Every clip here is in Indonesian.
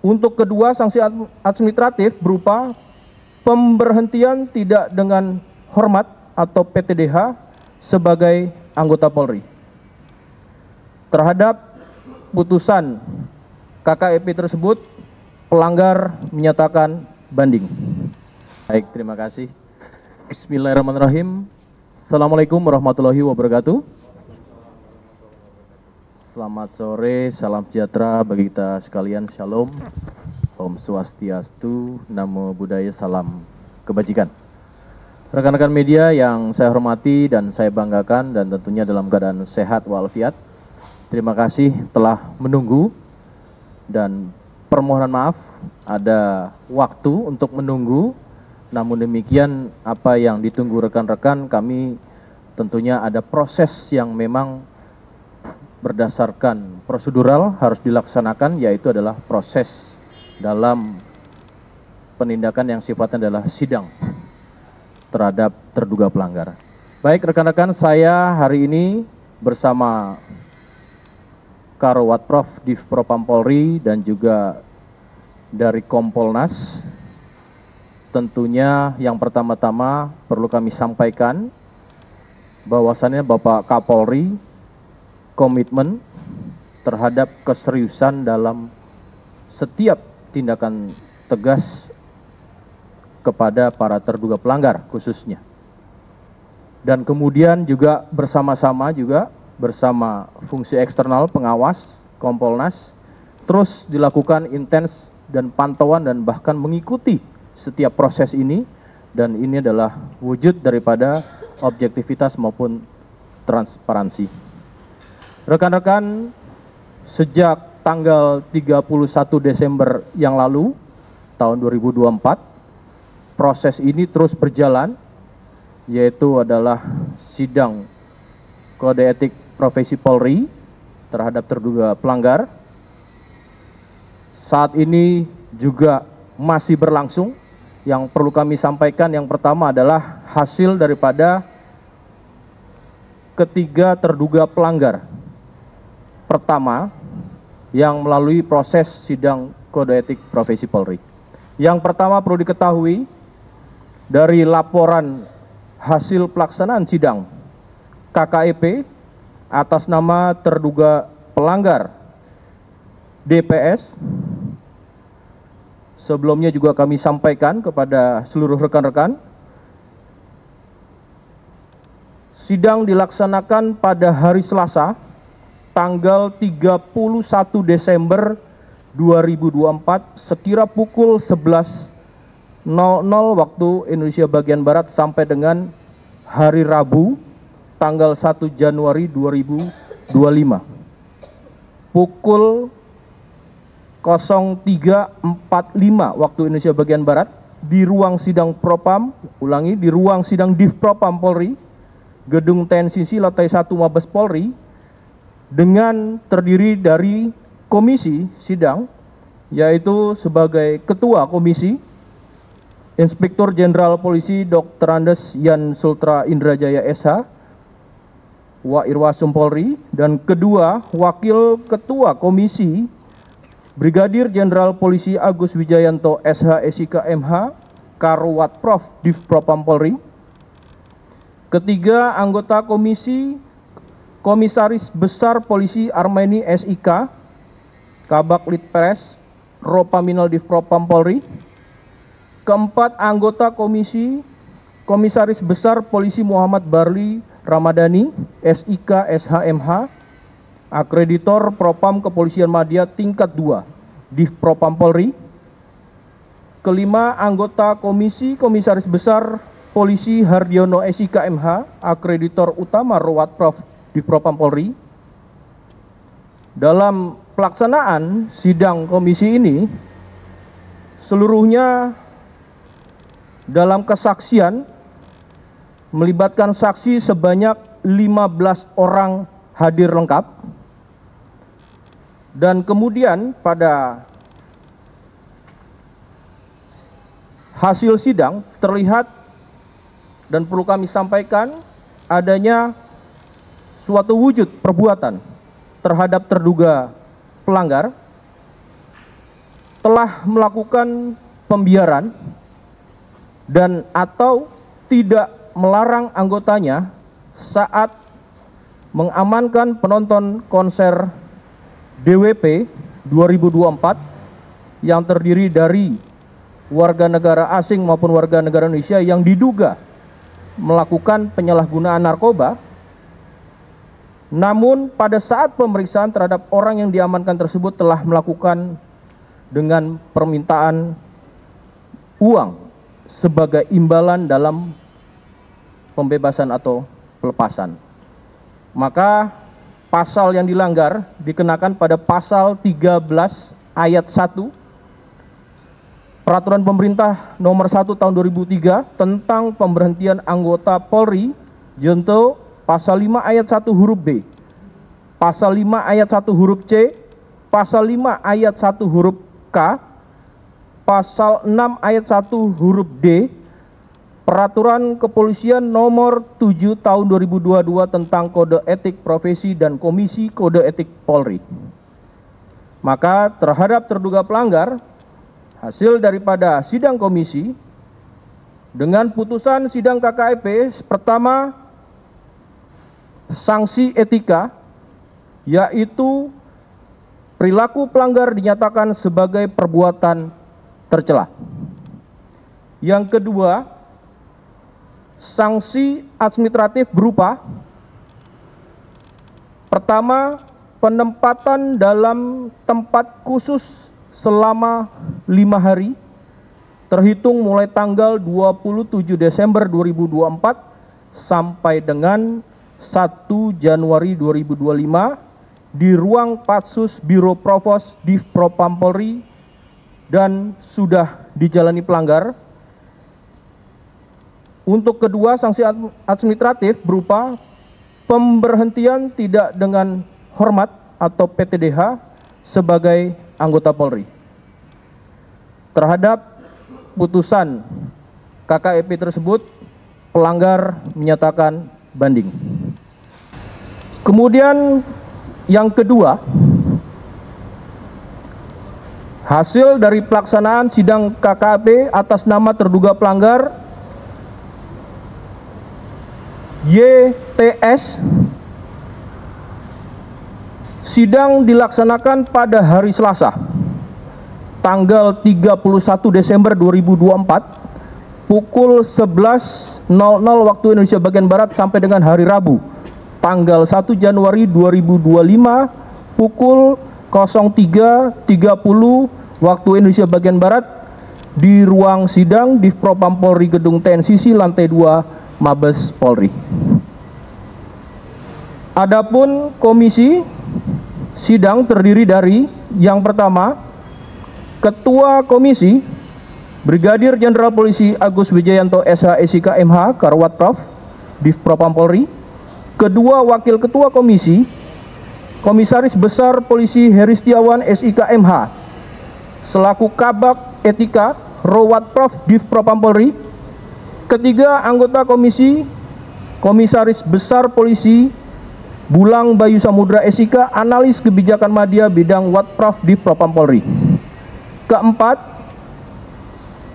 Untuk kedua, sanksi administratif berupa pemberhentian tidak dengan hormat atau PTDH sebagai anggota Polri. Terhadap putusan KKEP tersebut, pelanggar menyatakan banding. Baik, terima kasih. Bismillahirrahmanirrahim. Assalamualaikum warahmatullahi wabarakatuh. Selamat sore, salam sejahtera bagi kita sekalian, shalom, Om Swastiastu, Namo Buddhaya, salam kebajikan. Rekan-rekan media yang saya hormati dan saya banggakan dan tentunya dalam keadaan sehat walafiat, terima kasih telah menunggu dan permohonan maaf ada waktu untuk menunggu. Namun demikian apa yang ditunggu rekan-rekan, kami tentunya ada proses yang memang berdasarkan prosedural harus dilaksanakan, yaitu adalah proses dalam penindakan yang sifatnya adalah sidang terhadap terduga pelanggar. Baik rekan-rekan, saya hari ini bersama Karowatrov Div Propam Polri dan juga dari Kompolnas. Tentunya yang pertama-tama perlu kami sampaikan bahwasannya Bapak Kapolri komitmen terhadap keseriusan dalam setiap tindakan tegas kepada para terduga pelanggar khususnya. Dan kemudian juga bersama-sama juga bersama fungsi eksternal pengawas Kompolnas terus dilakukan intens dan pantauan dan bahkan mengikuti setiap proses ini, dan ini adalah wujud daripada objektivitas maupun transparansi. Rekan-rekan, sejak tanggal 31 Desember yang lalu tahun 2024, proses ini terus berjalan, yaitu adalah sidang kode etik profesi Polri terhadap terduga pelanggar. Saat ini juga masih berlangsung. Yang perlu kami sampaikan yang pertama adalah hasil daripada ketiga terduga pelanggar pertama yang melalui proses sidang kode etik profesi Polri. Yang pertama perlu diketahui dari laporan hasil pelaksanaan sidang KKEP atas nama terduga pelanggar DPS. Sebelumnya juga kami sampaikan kepada seluruh rekan-rekan, sidang dilaksanakan pada hari Selasa, tanggal 31 Desember 2024, sekira pukul 11.00 waktu Indonesia bagian Barat sampai dengan hari Rabu, tanggal 1 Januari 2025. Pukul 03.45 waktu Indonesia bagian Barat di ruang sidang Propam, di ruang sidang Div Propam Polri, Gedung TNCC lantai 1 Mabes Polri, dengan terdiri dari komisi sidang, yaitu sebagai Ketua Komisi Inspektur Jenderal Polisi Dr. Andes Yan Sultra Indrajaya SH, Wa Irwasum Polri, dan kedua Wakil Ketua Komisi Brigadir Jenderal Polisi Agus Wijayanto SH SIK MH, Karowatrov Div Propam Polri. Ketiga, anggota komisi Komisaris Besar Polisi Armeni SIK, Kabak Litpres, Ropaminal Div Propam Polri. Keempat, anggota komisi Komisaris Besar Polisi Muhammad Barli Ramadhani SIK SHMH, Akreditor Propam Kepolisian Madya tingkat 2 Div Propam Polri. Kelima, anggota komisi Komisaris Besar Polisi Hardiono SIK MH, Akreditor Utama Rowatrov Div Propam Polri. Dalam pelaksanaan sidang komisi ini, seluruhnya dalam kesaksian melibatkan saksi sebanyak 15 orang hadir lengkap. Dan kemudian pada hasil sidang terlihat dan perlu kami sampaikan adanya suatu wujud perbuatan terhadap terduga pelanggar telah melakukan pembiaran dan atau tidak melarang anggotanya saat mengamankan penonton konser DWP 2024 yang terdiri dari warga negara asing maupun warga negara Indonesia yang diduga melakukan penyalahgunaan narkoba. Namun pada saat pemeriksaan terhadap orang yang diamankan tersebut telah melakukan dengan permintaan uang sebagai imbalan dalam pembebasan atau pelepasan. Maka pasal yang dilanggar dikenakan pada pasal 13 ayat 1 Peraturan Pemerintah Nomor 1 Tahun 2003 tentang pemberhentian anggota Polri, junto pasal 5 ayat 1 huruf B, pasal 5 ayat 1 huruf C, pasal 5 ayat 1 huruf K, pasal 6 ayat 1 huruf D, Peraturan Kepolisian Nomor 7 Tahun 2022 tentang Kode Etik Profesi dan Komisi Kode Etik Polri. Maka terhadap terduga pelanggar, hasil daripada sidang komisi dengan putusan sidang KKEP, pertama, sanksi etika, yaitu perilaku pelanggar dinyatakan sebagai perbuatan tercela. Yang kedua, sanksi administratif berupa pertama, penempatan dalam tempat khusus selama 5 hari terhitung mulai tanggal 27 Desember 2024 sampai dengan 1 Januari 2025 di ruang Patsus Biro Provos Div Propam Polri dan sudah dijalani pelanggar. Untuk kedua, sanksi administratif berupa pemberhentian tidak dengan hormat atau PTDH sebagai anggota Polri. Terhadap putusan KKEP tersebut, pelanggar menyatakan banding. Kemudian yang kedua, hasil dari pelaksanaan sidang KKEP atas nama terduga pelanggar YTS, sidang dilaksanakan pada hari Selasa, tanggal 31 Desember 2024, pukul 11.00 waktu Indonesia bagian Barat sampai dengan hari Rabu, tanggal 1 Januari 2025, pukul 03.30 waktu Indonesia bagian Barat, di ruang sidang Div Propam Polri Gedung TNCC lantai 2 Mabes Polri. Adapun komisi sidang terdiri dari yang pertama, Ketua Komisi Brigadir Jenderal Polisi Agus Wijayanto SH SIK MH Karwat Prof Div Propam Polri. Kedua Wakil Ketua Komisi, Komisaris Besar Polisi Heri Setiawan SIK MH selaku Kabak Etika Rowat Prof Div Propam Polri. Ketiga anggota komisi, Komisaris Besar Polisi Bulang Bayu Samudra SIK Analis Kebijakan Madya Bidang Watpraf Div Propam Polri. Keempat,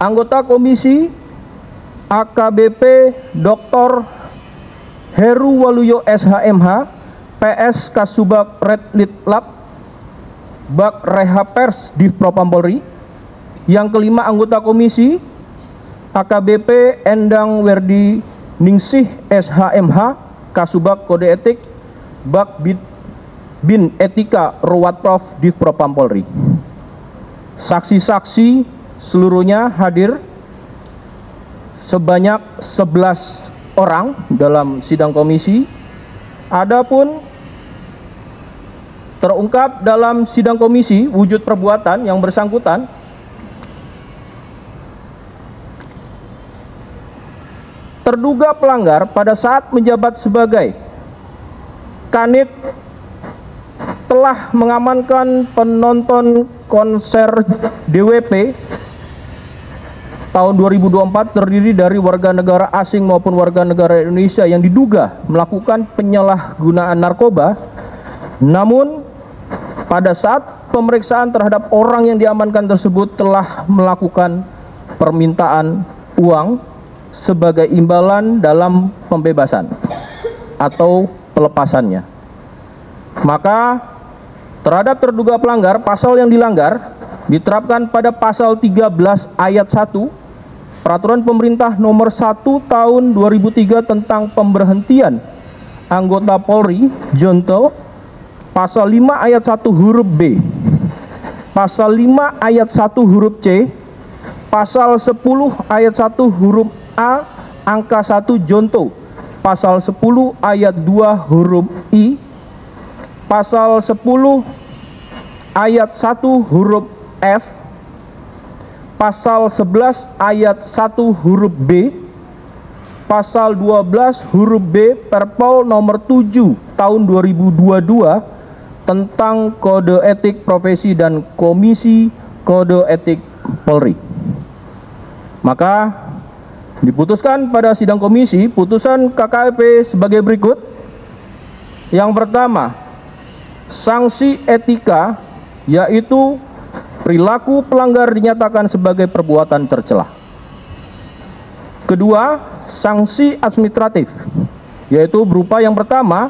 anggota komisi AKBP Dr. Heru Waluyo SHMH PS Kasubag Red Lit Lab Bak Reha Pers Div Propam Polri. Yang kelima, anggota komisi AKBP Endang Werdi Ningsih SHMH Kasubag Kode Etik Bak Bin Etika Rowat Prof Div Propam Polri. Saksi-saksi seluruhnya hadir sebanyak 11 orang dalam sidang komisi. Adapun terungkap dalam sidang komisi wujud perbuatan yang bersangkutan terduga pelanggar pada saat menjabat sebagai Kanit telah mengamankan penonton konser DWP tahun 2024 terdiri dari warga negara asing maupun warga negara Indonesia yang diduga melakukan penyalahgunaan narkoba. Namun pada saat saat pemeriksaan terhadap orang yang diamankan tersebut telah melakukan permintaan uang sebagai imbalan dalam pembebasan atau pelepasannya. Maka terhadap terduga pelanggar, pasal yang dilanggar diterapkan pada pasal 13 ayat 1 Peraturan Pemerintah Nomor 1 Tahun 2003 tentang pemberhentian anggota Polri, Junto, pasal 5 ayat 1 huruf B, pasal 5 ayat 1 huruf C, pasal 10 ayat 1 huruf A angka 1 Junto, pasal 10 ayat 2 huruf I, pasal 10 ayat 1 huruf F, pasal 11 ayat 1 huruf B, pasal 12 huruf B Perpol nomor 7 tahun 2022 tentang Kode Etik Profesi dan Komisi Kode Etik Polri. Maka diputuskan pada sidang komisi putusan KKEP sebagai berikut. Yang pertama, sanksi etika, yaitu perilaku pelanggar dinyatakan sebagai perbuatan tercela. Kedua, sanksi administratif, yaitu berupa yang pertama,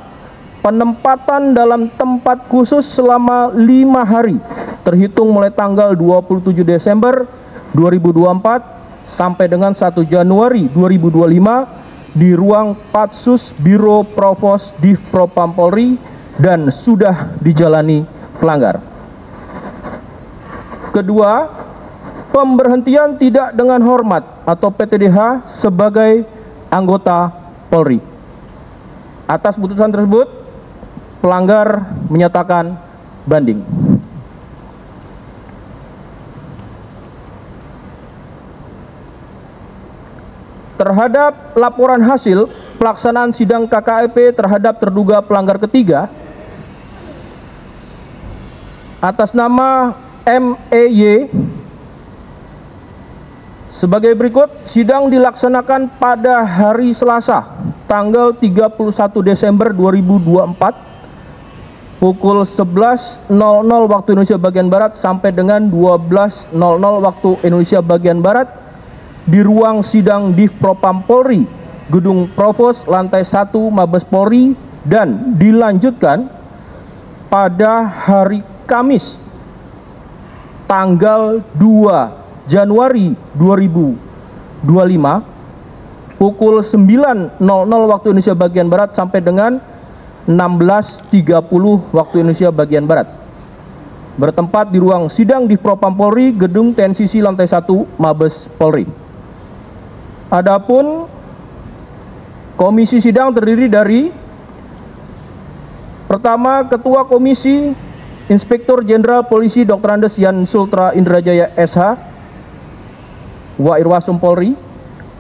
penempatan dalam tempat khusus selama 5 hari terhitung mulai tanggal 27 Desember 2024 sampai dengan 1 Januari 2025 di ruang Patsus Biro Provos Div Propam Polri dan sudah dijalani pelanggar. Kedua, pemberhentian tidak dengan hormat atau PTDH sebagai anggota Polri. Atas putusan tersebut, pelanggar menyatakan banding. Terhadap laporan hasil pelaksanaan sidang KKEP terhadap terduga pelanggar ketiga atas nama MEY sebagai berikut. Sidang dilaksanakan pada hari Selasa tanggal 31 Desember 2024 pukul 11.00 waktu Indonesia bagian Barat sampai dengan 12.00 waktu Indonesia bagian Barat di ruang sidang Div Propam Polri, Gedung Provos, lantai 1 Mabes Polri, dan dilanjutkan pada hari Kamis tanggal 2 Januari 2025 pukul 9.00 waktu Indonesia bagian Barat sampai dengan 16.30 waktu Indonesia bagian Barat, bertempat di ruang sidang Div Propam Polri, Gedung TNCC lantai 1 Mabes Polri. Adapun komisi sidang terdiri dari pertama, Ketua Komisi Inspektur Jenderal Polisi Dr. Andes Yan Sultra Indrajaya SH Wa Irwasum Polri.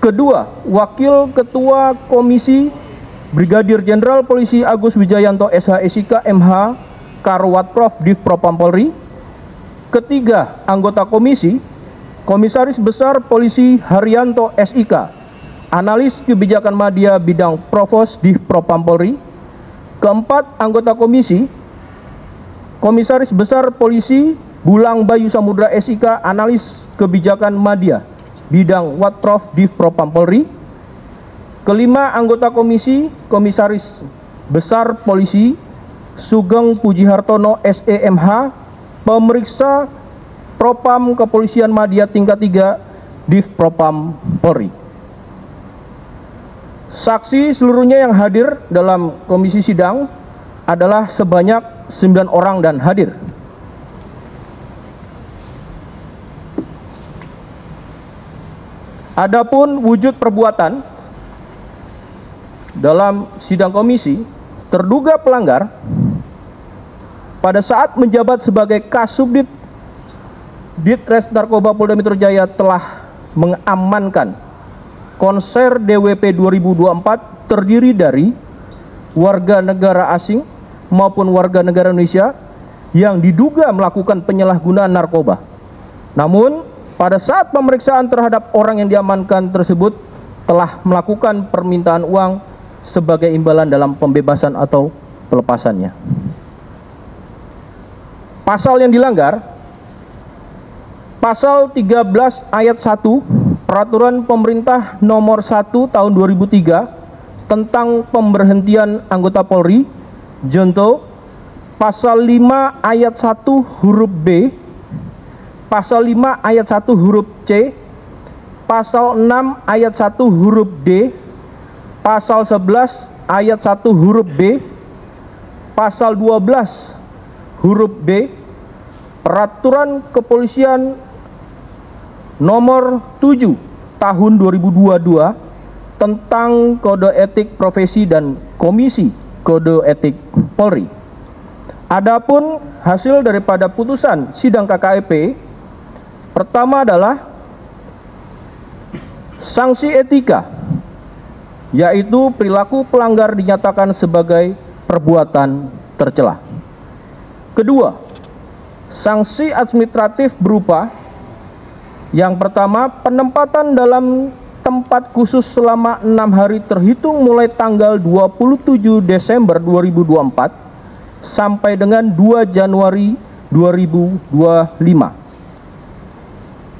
Kedua, Wakil Ketua Komisi Brigadir Jenderal Polisi Agus Wijayanto SH SIK MH Karwat Prof Div Propam Polri. Ketiga, anggota komisi Komisaris Besar Polisi Haryanto SIK, Analis Kebijakan Media Bidang Provos Div Propam Polri. Keempat, anggota komisi Komisaris Besar Polisi Bulang Bayu Samudra SIK, Analis Kebijakan Media Bidang Watprof Div Propam Polri. Kelima, anggota komisi Komisaris Besar Polisi Sugeng Pujihartono SEMH, Pemeriksa Propam Kepolisian Media tingkat 3 Div Propam Polri. Saksi seluruhnya yang hadir dalam komisi sidang adalah sebanyak 9 orang dan hadir. Adapun wujud perbuatan dalam sidang komisi, terduga pelanggar pada saat menjabat sebagai Kasubdit Ditres Narkoba Polda Metro Jaya telah mengamankan konser DWP 2024 terdiri dari warga negara asing maupun warga negara Indonesia yang diduga melakukan penyalahgunaan narkoba. Namun, pada saat pemeriksaan terhadap orang yang diamankan tersebut telah melakukan permintaan uang sebagai imbalan dalam pembebasan atau pelepasannya. Pasal yang dilanggar, pasal 13 ayat 1 Peraturan Pemerintah Nomor 1 Tahun 2003 tentang pemberhentian anggota Polri, junto pasal 5 ayat 1 huruf B, pasal 5 ayat 1 huruf C, pasal 6 ayat 1 huruf D, pasal 11 ayat 1 huruf B, pasal 12 huruf B, Peraturan Kepolisian Nomor 7 Tahun 2022 tentang Kode Etik Profesi dan Komisi Kode Etik Polri. Adapun hasil daripada putusan sidang KKEP, pertama adalah sanksi etika, yaitu perilaku pelanggar dinyatakan sebagai perbuatan tercela. Kedua, sanksi administratif berupa yang pertama, penempatan dalam tempat khusus selama 6 hari terhitung mulai tanggal 27 Desember 2024 sampai dengan 2 Januari 2025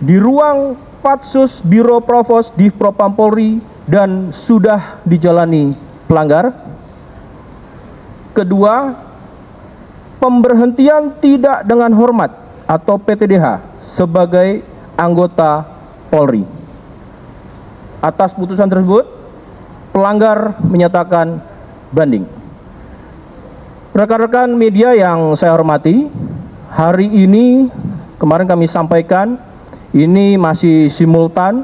di ruang Patsus Biro Provos Div Propam Polri dan sudah dijalani pelanggar. Kedua, pemberhentian tidak dengan hormat atau PTDH sebagai anggota Polri. Atas putusan tersebut, pelanggar menyatakan banding. Rekan-rekan media yang saya hormati, hari ini kemarin kami sampaikan ini masih simultan,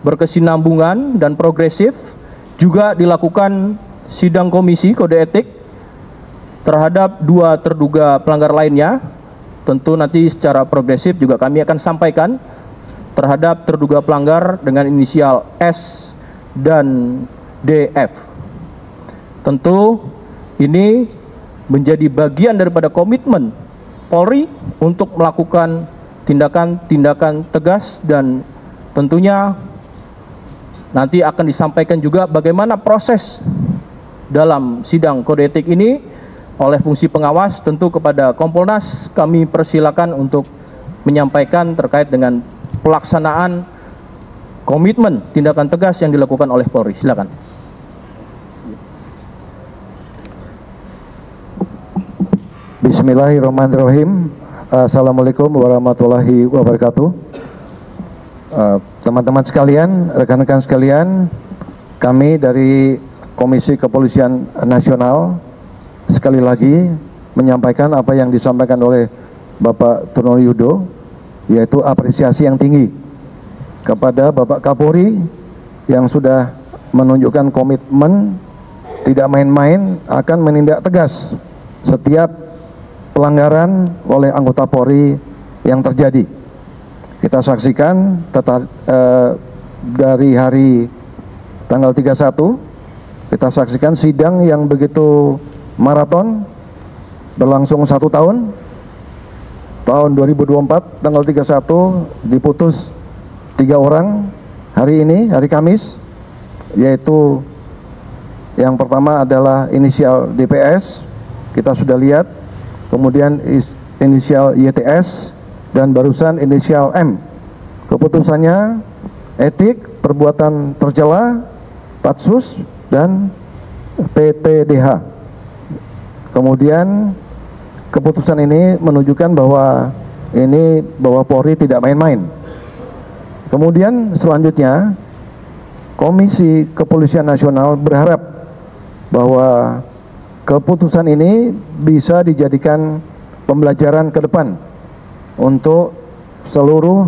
berkesinambungan dan progresif. Juga dilakukan sidang komisi kode etik terhadap 2 terduga pelanggar lainnya. Tentu nanti secara progresif juga kami akan sampaikan terhadap terduga pelanggar dengan inisial S dan DF. Tentu ini menjadi bagian daripada komitmen Polri untuk melakukan tindakan-tindakan tegas, dan tentunya nanti akan disampaikan juga bagaimana proses dalam sidang kode etik ini oleh fungsi pengawas. Tentu kepada Kompolnas kami persilakan untuk menyampaikan terkait dengan pelaksanaan komitmen tindakan tegas yang dilakukan oleh Polri. Silakan. Bismillahirrahmanirrahim. Assalamualaikum warahmatullahi wabarakatuh. Teman-teman sekalian, rekan-rekan sekalian, kami dari Komisi Kepolisian Nasional sekali lagi menyampaikan apa yang disampaikan oleh Bapak Truno Yudo, yaitu apresiasi yang tinggi kepada Bapak Kapolri yang sudah menunjukkan komitmen tidak main-main akan menindak tegas setiap pelanggaran oleh anggota Polri yang terjadi. Kita saksikan dari hari tanggal 31, kita saksikan sidang yang begitu maraton, berlangsung 1 tahun. Tahun 2024 tanggal 31 diputus 3 orang hari ini, hari Kamis, yaitu yang pertama adalah inisial DPS, kita sudah lihat, kemudian inisial YTS, dan barusan inisial M. Keputusannya etik, perbuatan tercela, Patsus, dan PTDH. Kemudian keputusan ini menunjukkan bahwa Polri tidak main-main. Kemudian selanjutnya Komisi Kepolisian Nasional berharap bahwa keputusan ini bisa dijadikan pembelajaran ke depan untuk seluruh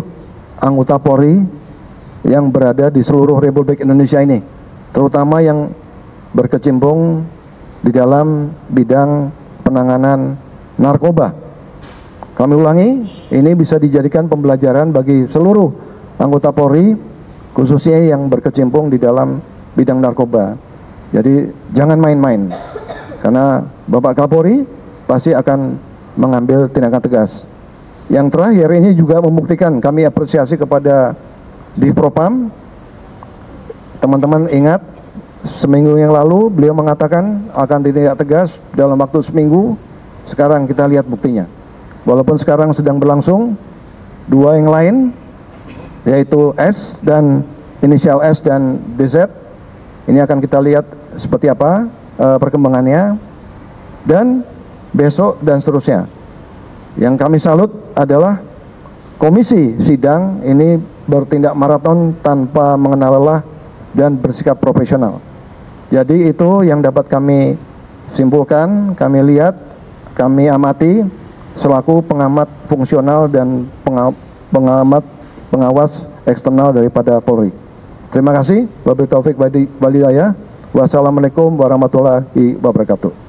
anggota Polri yang berada di seluruh Republik Indonesia ini, terutama yang berkecimpung di dalam bidang penanganan narkoba. Kami ulangi, ini bisa dijadikan pembelajaran bagi seluruh anggota Polri, khususnya yang berkecimpung di dalam bidang narkoba. Jadi jangan main-main, karena Bapak Kapolri pasti akan mengambil tindakan tegas. Yang terakhir ini juga membuktikan, kami apresiasi kepada Divpropam. Teman-teman ingat, seminggu yang lalu beliau mengatakan akan ditindak tegas dalam waktu seminggu. Sekarang kita lihat buktinya. walaupun sekarang sedang berlangsung, dua yang lain, yaitu S dan inisial S dan DZ, ini akan kita lihat seperti apa perkembangannya, dan besok dan seterusnya. Yang kami salut adalah komisi sidang ini bertindak maraton tanpa mengenal lelah dan bersikap profesional. Jadi itu yang dapat kami simpulkan, kami lihat, kami amati selaku pengamat fungsional dan pengawas eksternal daripada Polri. Terima kasih. Wabillahi taufik walhidayah. Wassalamualaikum warahmatullahi wabarakatuh.